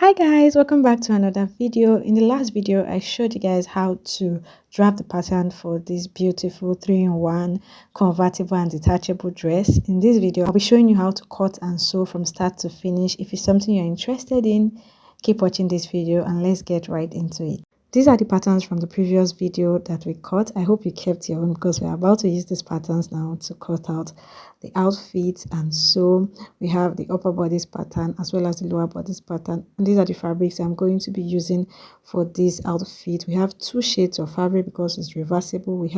Hi guys, welcome back to another video. In the last video I showed you guys how to draft the pattern for this beautiful 3-in-1 convertible and detachable dress. In this video I'll be showing you how to cut and sew from start to finish. If it's something you're interested in, keep watching this video and let's get right into it. These are the patterns from the previous video that we cut. I hope you kept your own because we're about to use these patterns now to cut out the outfits. And so we have the upper bodice pattern as well as the lower bodice pattern. And these are the fabrics I'm going to be using for this outfit. We have two shades of fabric because it's reversible.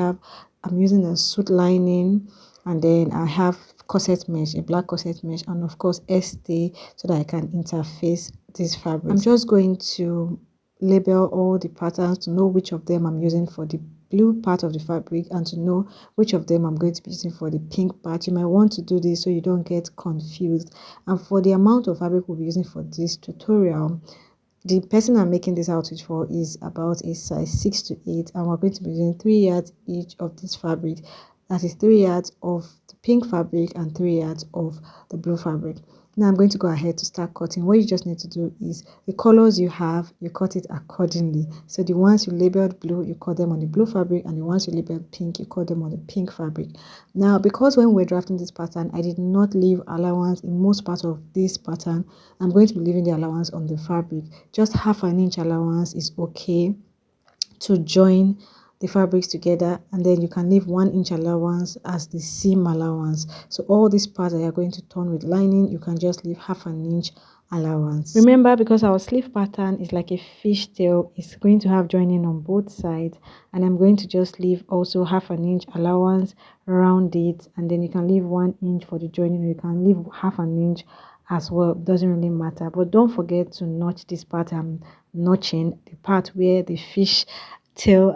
I'm using a suit lining, and then I have corset mesh, a black corset mesh, and of course stay so that I can interface this fabric. I'm just going to label all the patterns to know which of them I'm using for the blue part of the fabric and to know which of them I'm going to be using for the pink part. You might want to do this so you don't get confused. And for the amount of fabric we'll be using for this tutorial, the person I'm making this outfit for is about a size 6 to 8, and we're going to be using 3 yards each of this fabric. That is 3 yards of the pink fabric and 3 yards of the blue fabric. Now I'm going to go ahead to start cutting. What you just need to do is the colors you have, you cut it accordingly. So the ones you labeled blue, you cut them on the blue fabric, and the ones you labeled pink, you cut them on the pink fabric. Now, because when we're drafting this pattern, I did not leave allowance in most parts of this pattern, I'm going to be leaving the allowance on the fabric. Just half an inch allowance is okay to join the fabrics together, and then you can leave 1 inch allowance as the seam allowance. So all these parts that you're going to turn with lining, you can just leave half an inch allowance. Remember, because our sleeve pattern is like a fishtail, it's going to have joining on both sides, and I'm going to just leave also half an inch allowance around it, and then you can leave 1 inch for the joining, or you can leave half an inch as well. It doesn't really matter, but don't forget to notch this part. I'm notching the part where the fish tail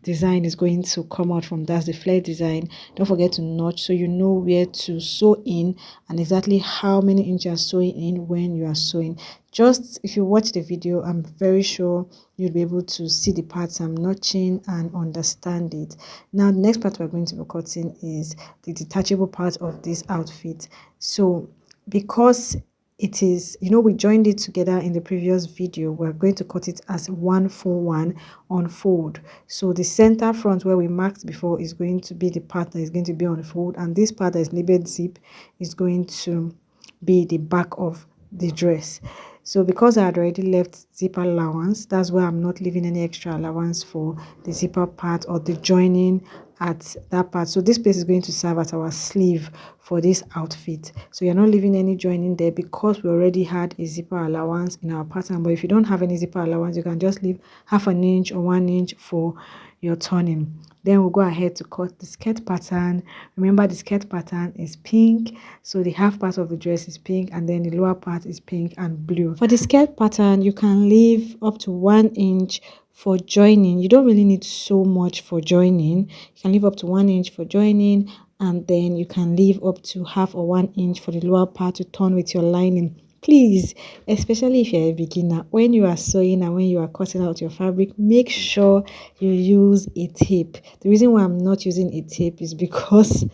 design is going to come out from. That's the flare design. Don't forget to notch so you know where to sew in and exactly how many inches sewing in when you are sewing. Just if you watch the video, I'm very sure you'll be able to see the parts I'm notching and understand it. Now the next part we're going to be cutting is the detachable part of this outfit. So because it is, we joined it together in the previous video, we're going to cut it as 1-4-1 unfold. So the center front where we marked before is going to be the part that is going to be on fold, and this part that is labeled zip is going to be the back of the dress. So because I had already left zipper allowance, that's why I'm not leaving any extra allowance for the zipper part or the joining at that part. So this place is going to serve as our sleeve for this outfit. So you're not leaving any joining there because we already had a zipper allowance in our pattern. But if you don't have any zipper allowance, you can just leave half an inch or 1 inch for your turning. Then we'll go ahead to cut the skirt pattern. Remember, the skirt pattern is pink, so the half part of the dress is pink, and then the lower part is pink and blue. For the skirt pattern, you can leave up to 1 inch for joining. You don't really need so much for joining. You can leave up to 1 inch for joining, and then you can leave up to half or 1 inch for the lower part to turn with your lining. Please, especially if you're a beginner, when you are sewing and when you are cutting out your fabric, make sure you use a tape. The reason why I'm not using a tape is because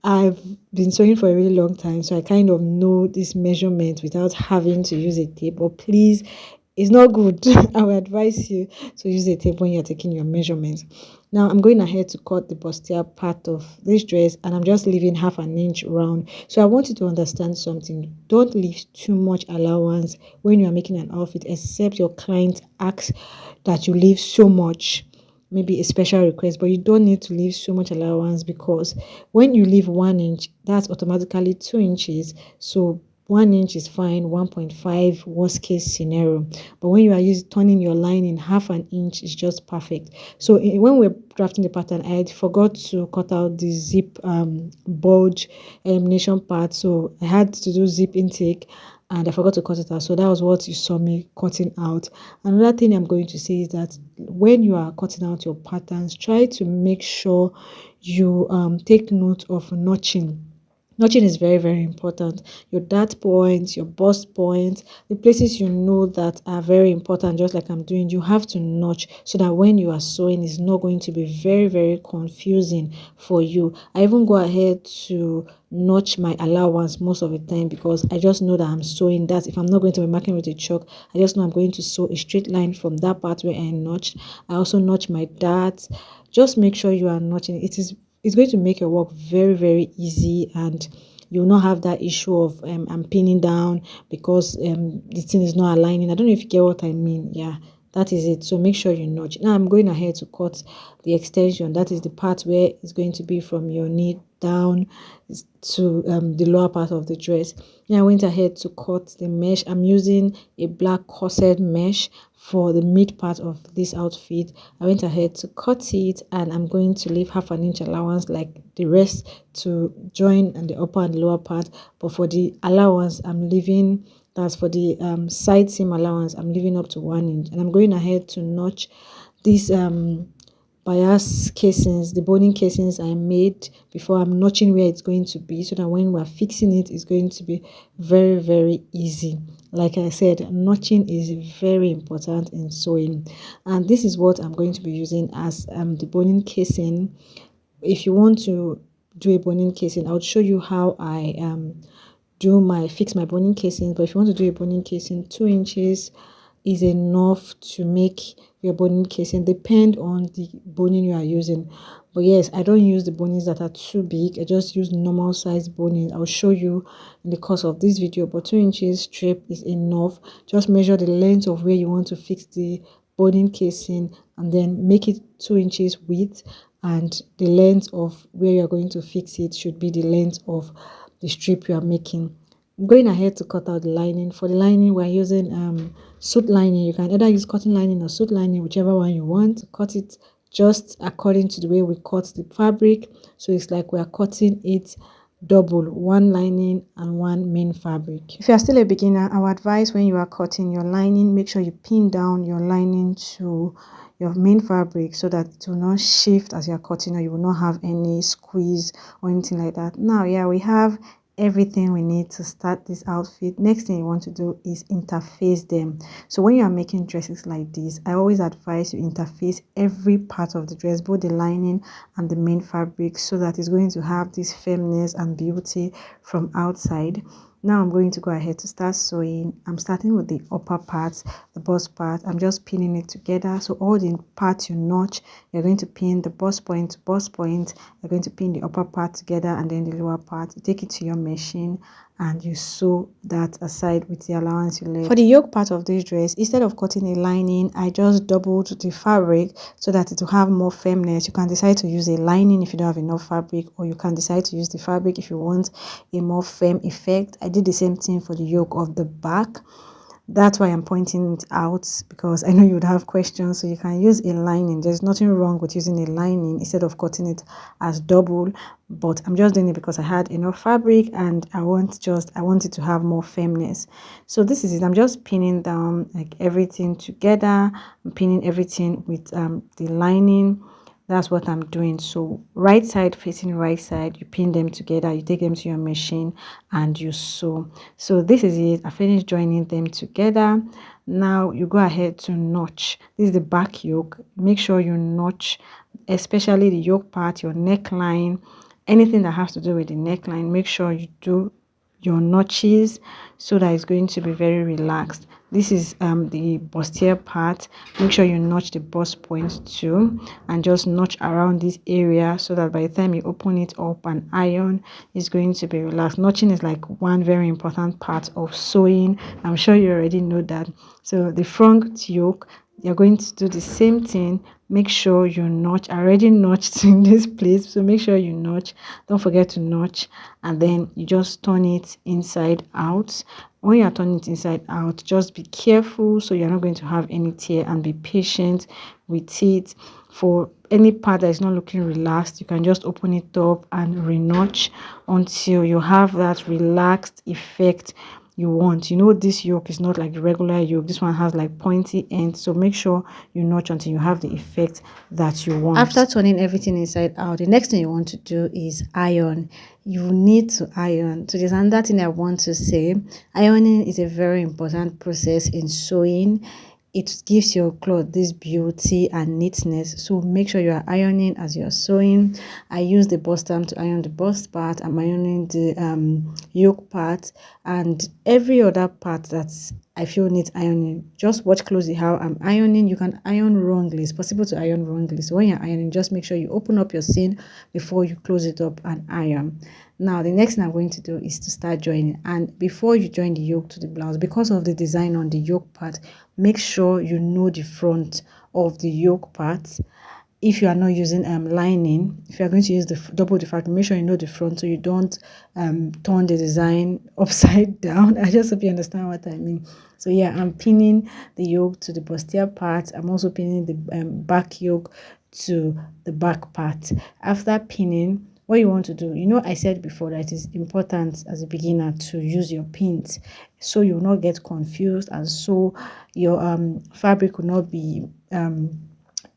I've been sewing for a really long time, so I kind of know this measurement without having to use a tape. But please, it's not good. I will advise you to use a tape when you're taking your measurements. Now I'm going ahead to cut the bustier part of this dress, and I'm just leaving half an inch round. So I want you to understand something. Don't leave too much allowance when you are making an outfit, except your client asks that you leave so much, maybe a special request, but you don't need to leave so much allowance, because when you leave 1 inch, that's automatically 2 inches. So 1 inch is fine, 1.5 worst case scenario. But when you are turning your line in half an inch, is just perfect. So when we're drafting the pattern, I forgot to cut out the zip bulge elimination part. So I had to do zip intake and I forgot to cut it out. So that was what you saw me cutting out. Another thing I'm going to say is that when you are cutting out your patterns, try to make sure you take note of notching. Notching is very, very important. Your dart points, your bust points, the places you know that are very important, just like I'm doing, you have to notch so that when you are sewing, it's not going to be very, very confusing for you. I even go ahead to notch my allowance most of the time because I just know that I'm sewing that. If I'm not going to be marking with a chalk, I just know I'm going to sew a straight line from that part where I notched. I also notch my darts. Just make sure you are notching. It's going to make your work very, very easy, and you will not have that issue of I'm pinning down because the thing is not aligning. I don't know if you get what I mean. Yeah, that is it. So make sure you notch. Now I'm going ahead to cut the extension. That is the part where it's going to be from your knee down to the lower part of the dress. Now I went ahead to cut the mesh. I'm using a black corset mesh for the mid part of this outfit. I went ahead to cut it, and I'm going to leave half an inch allowance like the rest to join on the upper and lower part. But for the allowance, I'm leaving, that's for the side seam allowance, I'm leaving up to 1 inch, and I'm going ahead to notch these bias casings, the boning casings I made before. I'm notching where it's going to be so that when we're fixing it, it's going to be very, very easy. Like I said, notching is very important in sewing, and this is what I'm going to be using as the boning casing. If you want to do a boning casing, I'll show you how I fix my boning casing. But if you want to do a boning casing, 2 inches is enough to make your boning casing. Depend on the boning you are using, but yes, I don't use the bonings that are too big. I just use normal size boning. I'll show you in the course of this video, but 2 inches strip is enough. Just measure the length of where you want to fix the boning casing, and then make it 2 inches width, and the length of where you're going to fix it should be the length of the strip you are making. I'm going ahead to cut out the lining. For the lining, we're using suit lining. You can either use cotton lining or suit lining, whichever one you want. Cut it just according to the way we cut the fabric, so it's like we are cutting it double, one lining and one main fabric. If you are still a beginner, I would advise when you are cutting your lining, make sure you pin down your lining to your main fabric so that it will not shift as you're cutting, or you will not have any squeeze or anything like that. Now, yeah, we have everything we need to start this outfit. Next thing you want to do is interface them. So when you are making dresses like this, I always advise you interface every part of the dress, both the lining and the main fabric, so that it's going to have this firmness and beauty from outside. Now I'm going to go ahead to start sewing. I'm starting with the upper part, the bust part. I'm just pinning it together. So all the parts you notch, you're going to pin the bust point to bust point. You're going to pin the upper part together, and then the lower part. You take it to your machine and you sew that aside with the allowance you left. For the yoke part of this dress, instead of cutting a lining, I just doubled the fabric so that it will have more firmness. You can decide to use a lining if you don't have enough fabric, or you can decide to use the fabric if you want a more firm effect. I did the same thing for the yoke of the back. That's why I'm pointing it out, because I know you would have questions. So you can use a lining. There's nothing wrong with using a lining instead of cutting it as double, but I'm just doing it because I had enough fabric and I want it to have more firmness. So this is it. I'm just pinning down like everything together. I'm pinning everything with the lining. That's what I'm doing. So right side facing right side, you pin them together, you take them to your machine and you sew. So this is it. I finished joining them together. Now you go ahead to notch. This is the back yoke. Make sure you notch, especially the yoke part, your neckline, anything that has to do with the neckline. Make sure you do your notches so that it's going to be very relaxed. This is the bustier part. Make sure you notch the bust point too, and just notch around this area so that by the time you open it up and iron, it's going to be relaxed. Notching is like one very important part of sewing. I'm sure you already know that. So the front yoke, you're going to do the same thing. Make sure you notch. I already notched in this place, so make sure you notch. Don't forget to notch, and then you just turn it inside out. When you're turning it inside out, just be careful so you're not going to have any tear, and be patient with it. For any part that is not looking relaxed, you can just open it up and re-notch until you have that relaxed effect you want. You know, this yoke is not like the regular yoke. This one has like pointy ends, so make sure you notch until you have the effect that you want. After turning everything inside out, the next thing you want to do is iron. You need to iron. So there's another thing I want to say. Ironing is a very important process in sewing. It gives your cloth this beauty and neatness, so make sure you are ironing as you're sewing. I use the bust to iron the bust part. I'm ironing the yoke part and every other part that I feel needs ironing. Just watch closely how I'm ironing. You can iron wrongly. It's possible to iron wrongly, so when you're ironing, just make sure you open up your seam before you close it up and iron. Now the next thing I'm going to do is to start joining, and before you join the yoke to the blouse, because of the design on the yoke part, make sure you know the front of the yoke part. If you are not using lining, if you are going to use the double defractor, make sure you know the front so you don't turn the design upside down. I just hope you understand what I mean. So yeah, I'm pinning the yoke to the bustier part. I'm also pinning the back yoke to the back part. After pinning, what you want to do, you know, I said before that it is important as a beginner to use your pins so you will not get confused, and so your fabric will not be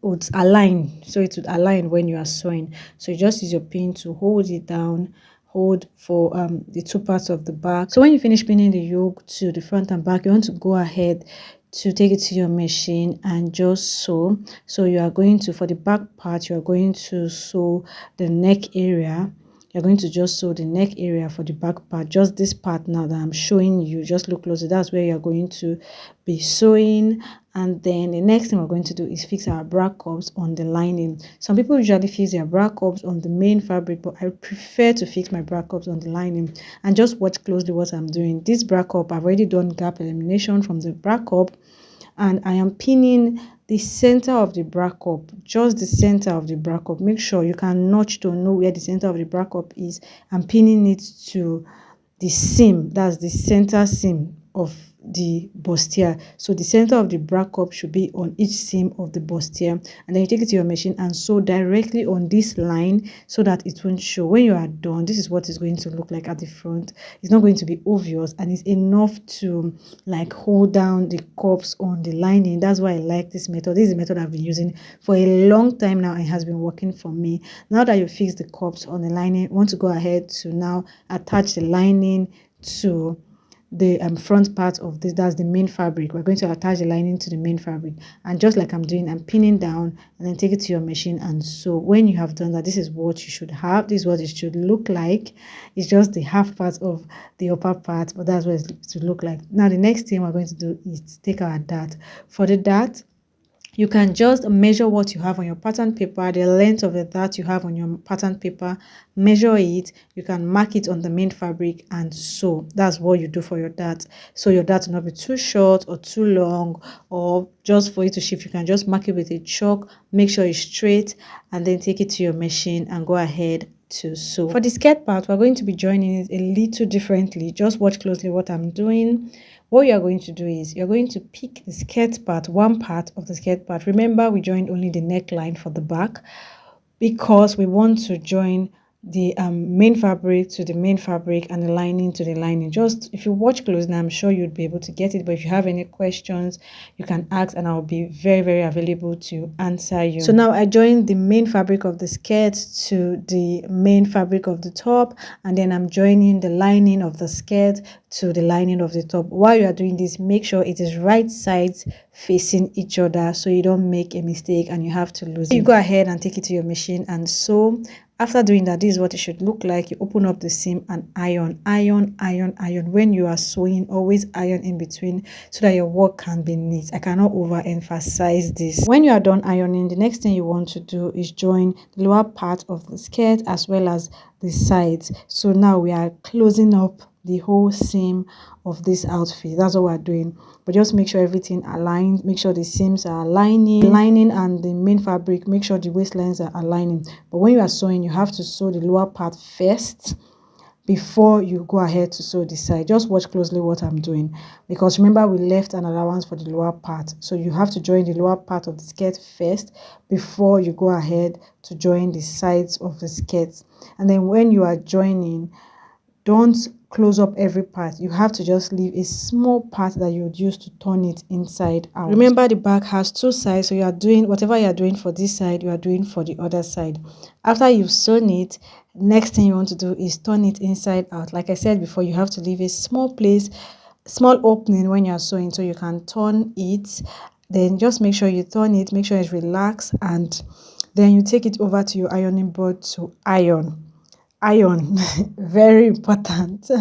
would align, so it would align when you are sewing. So you just use your pin to hold it down, hold for the two parts of the back. So when you finish pinning the yoke to the front and back, you want to go ahead to take it to your machine and just sew. So you are going to, for the back part, you are going to sew the neck area. You're going to just sew the neck area for the back part, just this part now that I'm showing you. Just look closer, that's where you're going to be sewing. And then the next thing we're going to do is fix our bra cups on the lining. Some people usually fix their bra cups on the main fabric, but I prefer to fix my bra cups on the lining. And just watch closely what I'm doing. This bra cup, I've already done gap elimination from the bra cup, and I am pinning the center of the bra cup, just the center of the bra cup. Make sure you can notch to know where the center of the bra cup is. I'm pinning it to the seam, that's the center seam of the bustier. So the center of the bra cup should be on each seam of the bustier, and then you take it to your machine and sew directly on this line so that it won't show. When you are done, this is what it's going to look like at the front. It's not going to be obvious, and it's enough to like hold down the cups on the lining. That's why I like this method. This is the method I've been using for a long time now. It has been working for me. Now that you fix the cups on the lining, I want to go ahead to now attach the lining to the front part of this. That's the main fabric. We're going to attach the lining to the main fabric, and just like I'm doing, I'm pinning down and then take it to your machine. And so when you have done that, this is what you should have. This is what it should look like. It's just the half part of the upper part, but that's what it should look like. Now the next thing we're going to do is take our dart. For the dart, you can just measure what you have on your pattern paper, the length of the dart you have on your pattern paper, measure it. You can mark it on the main fabric and sew. That's what you do for your dart. So your dart will not be too short or too long, or just for it to shift. You can just mark it with a chalk, make sure it's straight, and then take it to your machine and go ahead to sew. For the skirt part, we're going to be joining it a little differently. Just watch closely what I'm doing. What you are going to do is you're going to pick the skirt part, one part of the skirt part. Remember, we joined only the neckline for the back because we want to join the main fabric to the main fabric and the lining to the lining. Just if you watch closely, I'm sure you'd be able to get it. But if you have any questions, you can ask and I'll be very, very available to answer you. So now I joined the main fabric of the skirt to the main fabric of the top, and then I'm joining the lining of the skirt to the lining of the top. While you are doing this, make sure it is right sides facing each other so you don't make a mistake and you have to lose it. You go ahead and take it to your machine and sew. After doing that, this is what it should look like. You open up the seam and iron. When you are sewing, always iron in between so that your work can be neat. I cannot overemphasize this. When you are done ironing, the next thing you want to do is join the lower part of the skirt as well as the sides. So now we are closing up the whole seam of this outfit. That's what we're doing. But just make sure everything aligns. Make sure the seams are aligning. The lining and the main fabric, make sure the waistlines are aligning. But when you are sewing, you have to sew the lower part first before you go ahead to sew the side. Just watch closely what I'm doing, because remember we left an allowance for the lower part. So you have to join the lower part of the skirt first before you go ahead to join the sides of the skirt. And then when you are joining, don't close up every part. You have to just leave a small part that you would use to turn it inside out. Remember, the back has two sides, so you are doing whatever you are doing for this side, you are doing for the other side. After you've sewn it, next thing you want to do is turn it inside out. Like I said before, you have to leave a small place, small opening when you are sewing, so you can turn it. Then just make sure you turn it, make sure it's relaxed, and then you take it over to your ironing board to iron. Very important.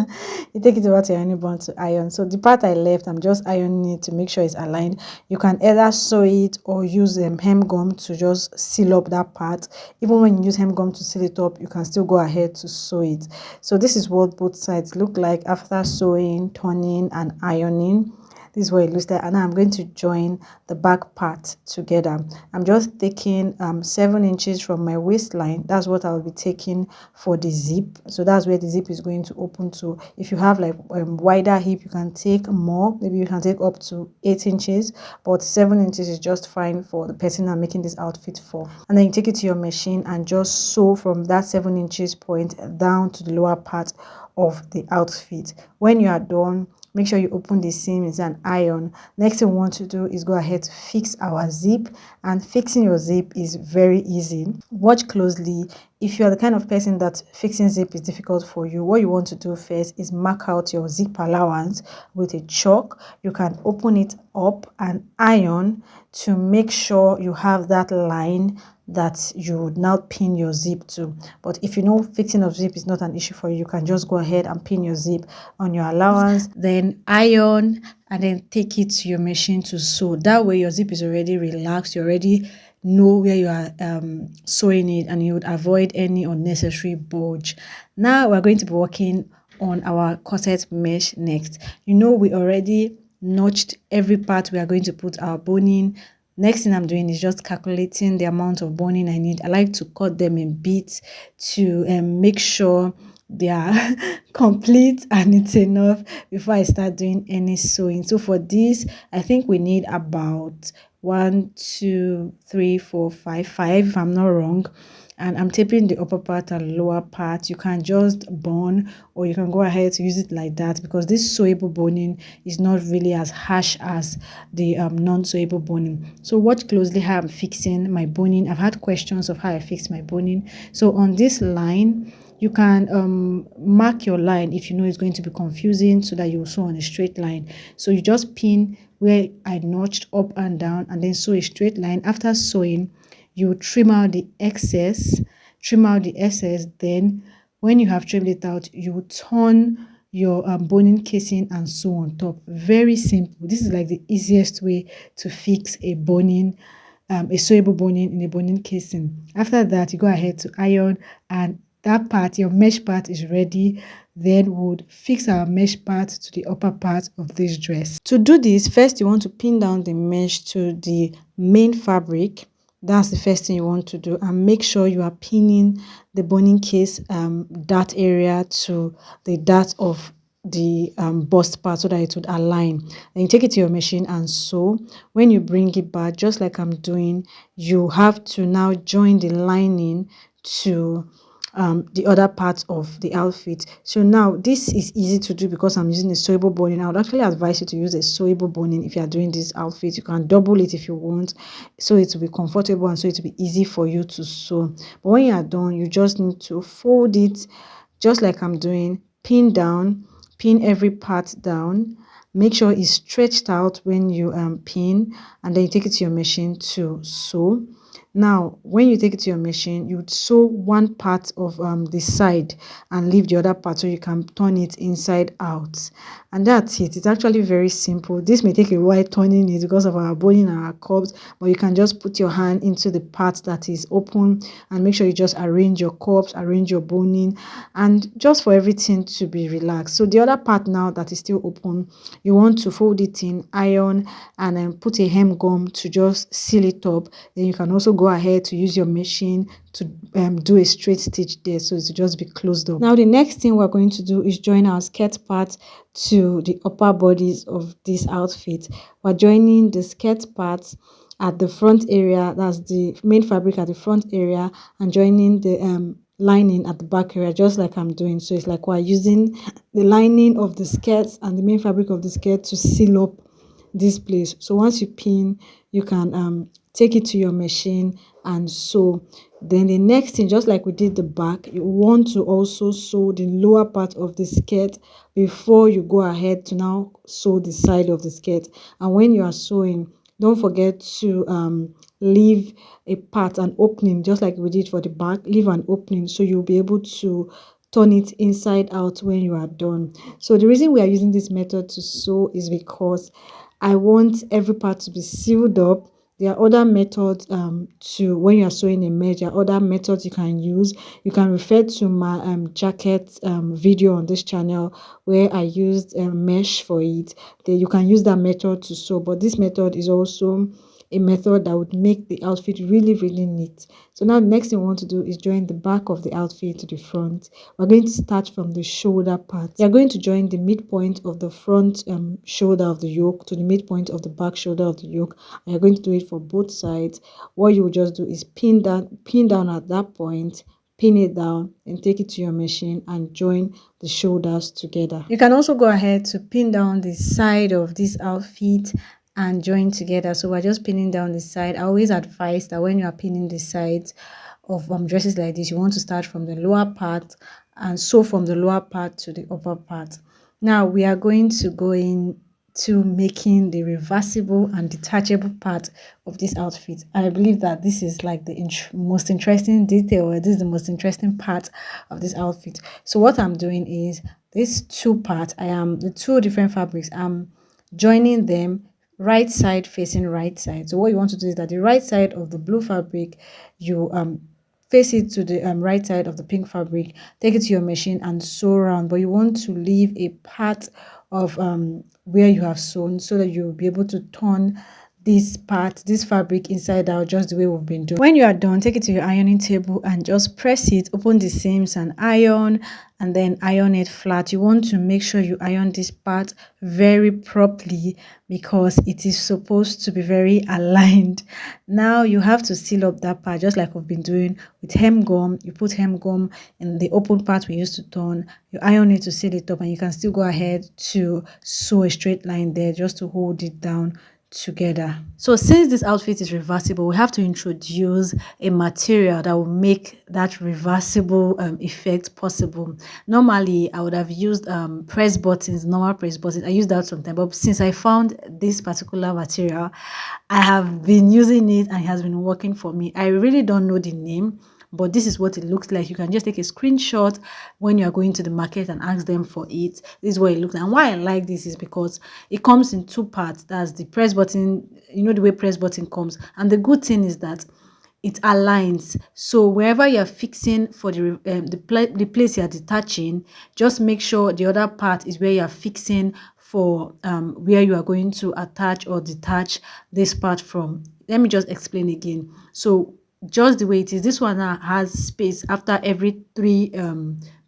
You take it over to your ironing board to iron. So the part I left, I'm just ironing it to make sure it's aligned. You can either sew it or use hem gum to just seal up that part. Even when you use hem gum to seal it up, you can still go ahead to sew it. So this is what both sides look like after sewing, turning, and ironing. This is what it looks like, and now I'm going to join the back part together. I'm just taking 7 inches from my waistline. That's what I'll be taking for the zip. So that's where the zip is going to open to. If you have like wider hip, you can take more. Maybe you can take up to 8 inches, but 7 inches is just fine for the person I'm making this outfit for. And then you take it to your machine and just sew from that 7 inches point down to the lower part of the outfit. When you are done, make sure you open the seams and iron. Next thing we want to do is go ahead to fix our zip, and fixing your zip is very easy. Watch closely. If you are the kind of person that fixing zip is difficult for you, what you want to do first is mark out your zip allowance with a chalk. You can open it up and iron to make sure you have that line that you would now pin your zip to. But if you know fixing of zip is not an issue for you, you can just go ahead and pin your zip on your allowance, then iron, and then take it to your machine to sew. That way your zip is already relaxed. You already know where you are sewing it, and you would avoid any unnecessary bulge. Now we're going to be working on our corset mesh next. You know, we already notched every part we are going to put our boning. Next thing I'm doing is just calculating the amount of boning I need. I like to cut them in bits to make sure they are complete and it's enough before I start doing any sewing. So for this, I think we need about 1, 2, 3, 4, 5 if I'm not wrong. And I'm taping the upper part and lower part. You can just bone, or you can go ahead to use it like that, because this sewable boning is not really as harsh as the non-sewable boning. So watch closely how I'm fixing my boning. I've had questions of how I fix my boning. So on this line, you can mark your line if you know it's going to be confusing, so that you sew on a straight line. So you just pin where I notched up and down, and then sew a straight line. After sewing, you trim out the excess, then when you have trimmed it out, you turn your boning casing and sew on top. Very simple. This is like the easiest way to fix a boning, a sewable boning in a boning casing. After that, you go ahead to iron, and that part, your mesh part, is ready. Then we would fix our mesh part to the upper part of this dress. To do this, first you want to pin down the mesh to the main fabric. That's the first thing you want to do, and make sure you are pinning the boning case dart area to the dart of the bust part, so that it would align. Then you take it to your machine and sew. When you bring it back, just like I'm doing, you have to now join the lining to the other parts of the outfit. So now this is easy to do because I'm using a sewable boning. I would actually advise you to use a sewable boning if you are doing this outfit. You can double it if you want, so it will be comfortable and so it will be easy for you to sew. But when you are done, you just need to fold it just like I'm doing. Pin down, pin every part down. Make sure it's stretched out when you pin, and then you take it to your machine to sew. Now, when you take it to your machine, you would sew one part of the side and leave the other part so you can turn it inside out. And that's it. It's actually very simple. This may take a while turning it because of our boning and our cups, but you can just put your hand into the part that is open and make sure you just arrange your cups, arrange your boning, and just for everything to be relaxed. So the other part now that is still open, you want to fold it in, iron, and then put a hem gum to just seal it up. Then you can also go ahead to use your machine to do a straight stitch there, so it will just be closed up. Now the next thing we're going to do is join our skirt part to the upper bodice of this outfit. We're joining the skirt part at the front area, that's the main fabric at the front area, and joining the lining at the back area, just like I'm doing. So it's like we're using the lining of the skirts and the main fabric of the skirt to seal up this place. So once you pin, you can take it to your machine and sew. Then the next thing, just like we did the back, you want to also sew the lower part of the skirt before you go ahead to now sew the side of the skirt. And when you are sewing, don't forget to leave a part, an opening, just like we did for the back. Leave an opening so you'll be able to turn it inside out when you are done. So the reason we are using this method to sew is because I want every part to be sealed up. There are other methods to when you are sewing a mesh. There are other methods you can use. You can refer to my jacket video on this channel where I used mesh for it. Then you can use that method to sew, but this method is also a method that would make the outfit really neat. So now the next thing we want to do is join the back of the outfit to the front. We're going to start from the shoulder part. You're going to join the midpoint of the front shoulder of the yoke to the midpoint of the back shoulder of the yoke, and you're going to do it for both sides. What you will just do is pin down at that point, pin it down and take it to your machine and join the shoulders together. You can also go ahead to pin down the side of this outfit and join together. So we're just pinning down the side. I always advise that when you are pinning the sides of dresses like this, you want to start from the lower part and sew from the lower part to the upper part. Now we are going to go into making the reversible and detachable part of this outfit. I believe that this is like the most interesting detail, or this is the most interesting part of this outfit. So what I'm doing is these two parts, the two different fabrics, I'm joining them right side facing right side. So what you want to do is that the right side of the blue fabric, you face it to the right side of the pink fabric, take it to your machine and sew around, but you want to leave a part of where you have sewn so that you'll be able to turn this fabric inside out, just the way we've been doing. When you are done, take it to your ironing table and just press it, open the seams and iron, and then iron it flat. You want to make sure you iron this part very properly because it is supposed to be very aligned. Now you have to seal up that part just like we've been doing with hem gum. You put hem gum in the open part we used to turn, you iron it to seal it up, and you can still go ahead to sew a straight line there just to hold it down together. So since this outfit is reversible, we have to introduce a material that will make that reversible effect possible. Normally I would have used press buttons, normal press buttons. I use that sometimes, but since I found this particular material, I have been using it and it has been working for me. I really don't know the name, but this is what it looks like. You can just take a screenshot when you are going to the market and ask them for it. This is what it looks like. And why I like this is because it comes in two parts. That's the press button, you know, the way press button comes. And the good thing is that it aligns. So wherever you're fixing for the place you're detaching, just make sure the other part is where you're fixing for where you are going to attach or detach this part from. Let me just explain again. So just the way it is, this one has space after every three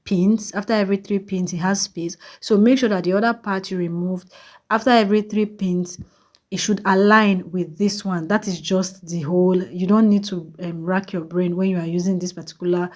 pins. After every 3 pins it has space, so make sure that the other part you removed after every 3 pins, it should align with this one. That is just the whole. You don't need to rack your brain when you are using this particular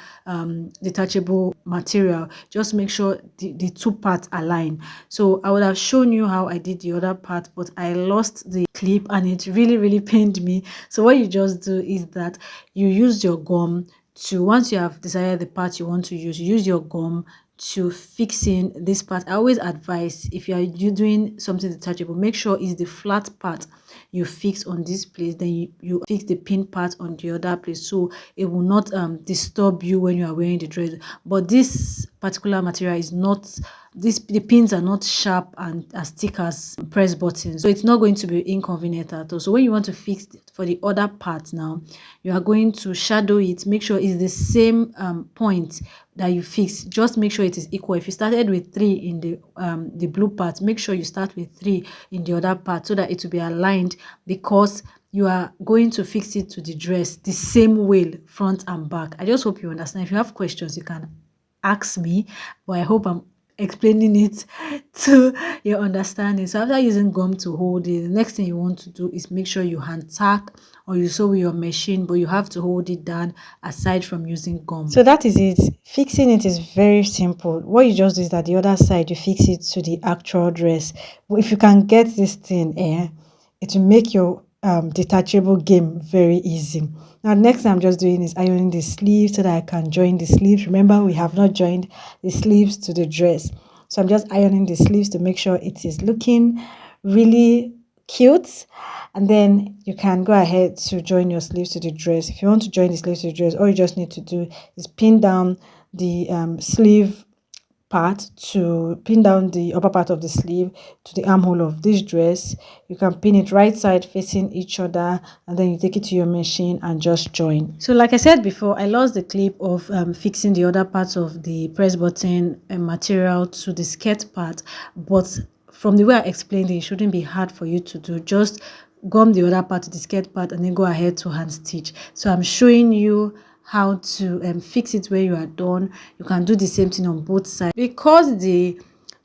detachable material. Just make sure the two parts align. So I would have shown you how I did the other part, but I lost the clip and it really pained me. So what you just do is that you use your gum to, once you have decided the part you want to use your gum to fix in this part. I always advise, if you're doing something detachable, make sure it's the flat part you fix on this place, then you fix the pin part on the other place, so it will not disturb you when you are wearing the dress. But this particular material is not, the pins are not sharp and as thick as press buttons, so it's not going to be inconvenient at all. So when you want to fix for the other part, now you are going to shadow it. Make sure it's the same point that you fix. Just make sure it is equal. If you started with 3 in the blue part, make sure you start with 3 in the other part so that it will be aligned, because you are going to fix it to the dress the same way, front and back. I just hope you understand. If you have questions, you can ask me, but I hope I'm explaining it to your understanding. So after using gum to hold it, the next thing you want to do is make sure you hand tack or you sew with your machine, but you have to hold it down aside from using gum. So that is it. Fixing it is very simple. What you just do is that the other side, you fix it to the actual dress. But if you can get this thing, it will make your detachable game very easy. Now, next I'm just doing is ironing the sleeves so that I can join the sleeves. Remember, we have not joined the sleeves to the dress. So I'm just ironing the sleeves to make sure it is looking really cute. And then you can go ahead to join your sleeves to the dress. If you want to join the sleeves to the dress, all you just need to do is pin down the sleeve part to pin down the upper part of the sleeve to the armhole of this dress. You can pin it right side facing each other, and then you take it to your machine and just join. So like I said before, I lost the clip of fixing the other parts of the press button material to the skirt part, but from the way I explained it shouldn't be hard for you to do. Just gum the other part to the skirt part and then go ahead to hand stitch. So I'm showing you how to fix it where you are done. You can do the same thing on both sides. Because the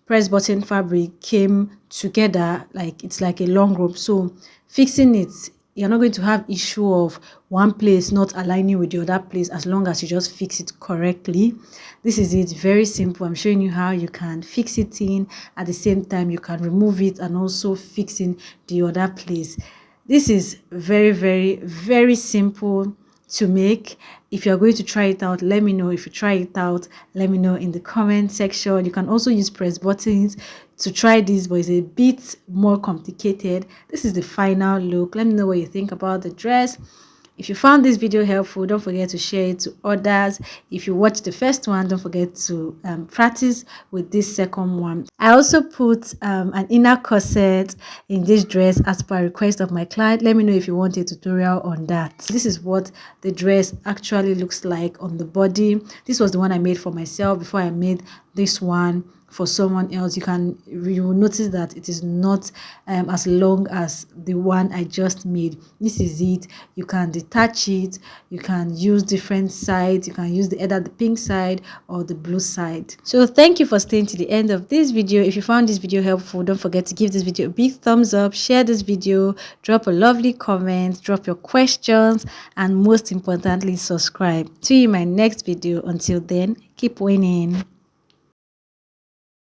press button fabric came together, like it's like a long rope, so fixing it, you're not going to have issue of one place not aligning with the other place as long as you just fix it correctly. This is it, very simple. I'm showing you how you can fix it in, at the same time you can remove it and also fix in the other place. This is very, very, very simple to make. If you're going to try it out, let me know. If you try it out, let me know in the comment section. You can also use press buttons to try this, but it's a bit more complicated. This is the final look. Let me know what you think about the dress. If you found this video helpful, don't forget to share it to others. If you watched the first one, don't forget to practice with this second one. I also put an inner corset in this dress as per request of my client. Let me know if you want a tutorial on that. This is what the dress actually looks like on the body. This was the one I made for myself before I made this one for someone else. You will notice that it is not as long as the one I just made. This is it. You can detach it. You can use different sides. You can use either the pink side or the blue side. So thank you for staying to the end of this video. If you found this video helpful, don't forget to give this video a big thumbs up, share this video, drop a lovely comment, drop your questions, and most importantly, subscribe. See you in my next video. Until then, keep winning.